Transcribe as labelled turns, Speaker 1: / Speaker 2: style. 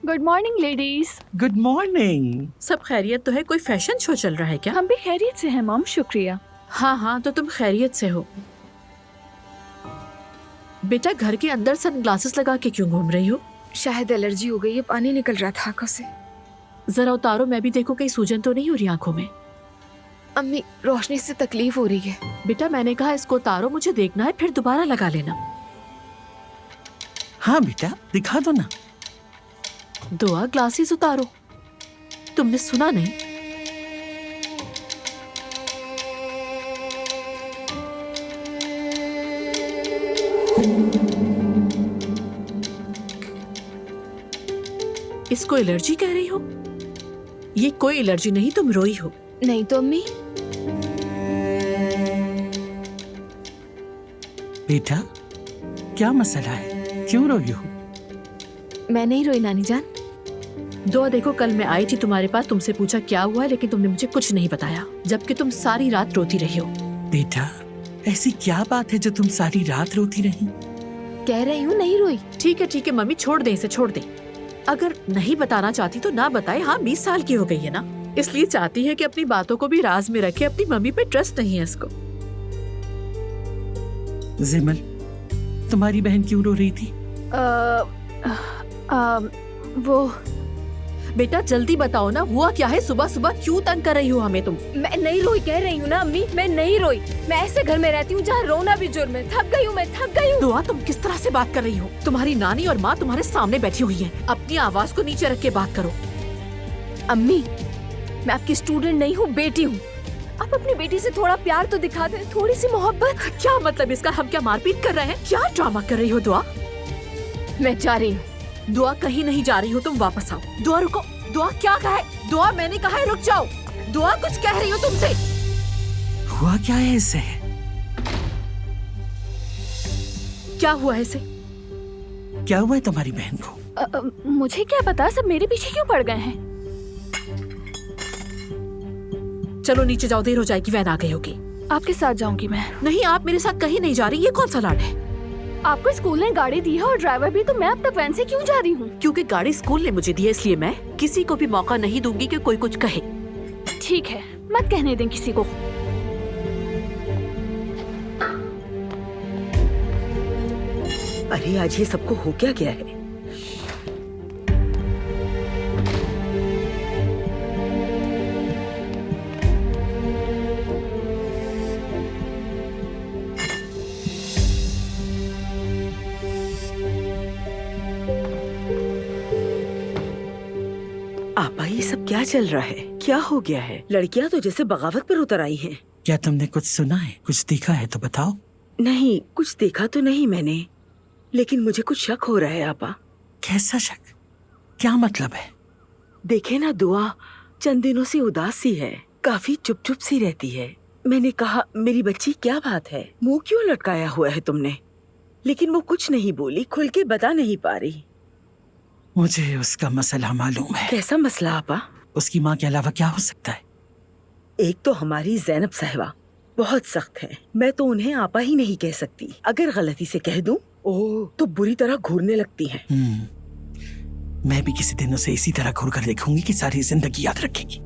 Speaker 1: Good morning ladies.
Speaker 2: Good morning.
Speaker 3: सब खैरियत तो है? कोई फैशन शो चल रहा है क्या?
Speaker 1: हम भी खैरियत से हैं मॉम, शुक्रिया।
Speaker 3: हाँ हाँ, तो तुम खैरियत से हो। बेटा घर के अंदर सनग्लासेस लगा के क्यों घूम रही हो?
Speaker 4: शायद एलर्जी हो गई है, पानी निकल रहा था आंखों से।
Speaker 3: जरा उतारो, मैं भी देखो कहीं सूजन तो नहीं हो रही आंखों में।
Speaker 4: अम्मी, रोशनी से तकलीफ हो रही है।
Speaker 3: बेटा मैंने कहा इसको उतारो, मुझे देखना है, फिर दोबारा लगा लेना।
Speaker 2: हाँ बेटा, दिखा दो ना।
Speaker 3: दुआ ग्लासेस उतारो। तुमने सुना नहीं? इसको एलर्जी कह रही हो? ये कोई एलर्जी नहीं, तुम रोई हो।
Speaker 4: नहीं तो अम्मी।
Speaker 2: बेटा क्या मसला है, क्यों रोई हो?
Speaker 4: मैं नहीं रोई नानी जान।
Speaker 3: दुआ देखो, कल मैं आई थी तुम्हारे पास, तुमसे पूछा क्या हुआ, लेकिन तुमने मुझे कुछ नहीं बताया, जबकि तुम सारी रात रोती रही हो।
Speaker 2: बेटा ऐसी क्या बात है जो तुम सारी रात रोती रही?
Speaker 4: कह रही हूँ नहीं रोई।
Speaker 3: ठीक है मम्मी, छोड़ दे इसे, छोड़ दे। अगर नहीं बताना चाहती तो ना बताए। हाँ 20 साल की हो गई है ना, इसलिए चाहती है कि अपनी बातों को भी राज में रखे। अपनी मम्मी पे ट्रस्ट नहीं है इसको।
Speaker 2: जिमल, तुम्हारी बहन क्यों रो रही थी?
Speaker 1: वो
Speaker 3: बेटा जल्दी बताओ ना, हुआ क्या है? सुबह सुबह क्यों तंग कर रही हो हमें तुम?
Speaker 4: मैं नहीं रोई कह रही हूँ ना अम्मी, मैं नहीं रोई। मैं ऐसे घर में रहती हूँ जहाँ रोना भी जुर्म है। थक गई हूँ, मैं थक गई हूँ।
Speaker 3: दुआ तुम किस तरह से बात कर रही हो? तुम्हारी नानी और माँ तुम्हारे सामने बैठी हुई हैं। अपनी आवाज को नीचे रख के बात करो।
Speaker 4: अम्मी, मैं आपकी स्टूडेंट नहीं हूँ, बेटी हूँ। आप अपनी बेटी से थोड़ा प्यार तो दिखा दे, थोड़ी सी मोहब्बत।
Speaker 3: क्या मतलब इसका? हम क्या मारपीट कर रहे हैं? क्या ड्रामा कर रही हो दुआ?
Speaker 4: मैं जा रही हूँ।
Speaker 3: दुआ कहीं नहीं जा रही हो, तुम वापस आओ। दुआ रुको। दुआ क्या कहा है? दुआ मैंने कहा है रुक जाओ। दुआ कुछ कह रही हो तुमसे?
Speaker 2: हुआ क्या है इसे?
Speaker 3: क्या हुआ है इसे?
Speaker 2: क्या हुआ है तुम्हारी बहन को?
Speaker 1: मुझे क्या पता, सब मेरे पीछे क्यों पड़ गए हैं।
Speaker 3: चलो नीचे जाओ, देर हो जाएगी, वैन आ गई होगी।
Speaker 1: आपके साथ जाऊंगी मैं।
Speaker 3: नहीं, आप मेरे साथ कहीं नहीं जा रही। ये कौन सा लाड है?
Speaker 1: आपको स्कूल ने गाड़ी दी है और ड्राइवर भी, तो मैं अब तक वैन से क्यों जा रही हूँ?
Speaker 3: क्योंकि गाड़ी स्कूल ने मुझे दी है, इसलिए मैं किसी को भी मौका नहीं दूंगी कि कोई कुछ कहे।
Speaker 1: ठीक है, मत कहने दें किसी को।
Speaker 5: अरे आज ये सबको हो क्या गया है? आपा ये सब क्या चल रहा है? क्या हो गया है? लड़कियां तो जैसे बगावत पर उतर आई हैं।
Speaker 2: क्या तुमने कुछ सुना है, कुछ देखा है तो बताओ।
Speaker 5: नहीं, कुछ देखा तो नहीं मैंने, लेकिन मुझे कुछ शक हो रहा है आपा।
Speaker 2: कैसा शक? क्या मतलब है?
Speaker 5: देखे ना, दुआ चंद दिनों से उदास सी है, काफी चुप चुप सी रहती है। मैंने कहा मेरी बच्ची क्या बात है, मुंह क्यों लटकाया हुआ है तुमने? लेकिन वो कुछ नहीं बोली, खुल के बता नहीं पा रही।
Speaker 2: मुझे उसका मसला मालूम है।
Speaker 5: कैसा मसला आपा?
Speaker 2: उसकी माँ के अलावा क्या हो सकता है?
Speaker 5: एक तो हमारी जैनब साहिबा बहुत सख्त है, मैं तो उन्हें आपा ही नहीं कह सकती। अगर गलती से कह दूं, ओह तो बुरी तरह घूरने लगती हैं।
Speaker 2: मैं भी किसी दिन उसे इसी तरह घूर कर देखूंगी कि सारी जिंदगी याद रखेगी।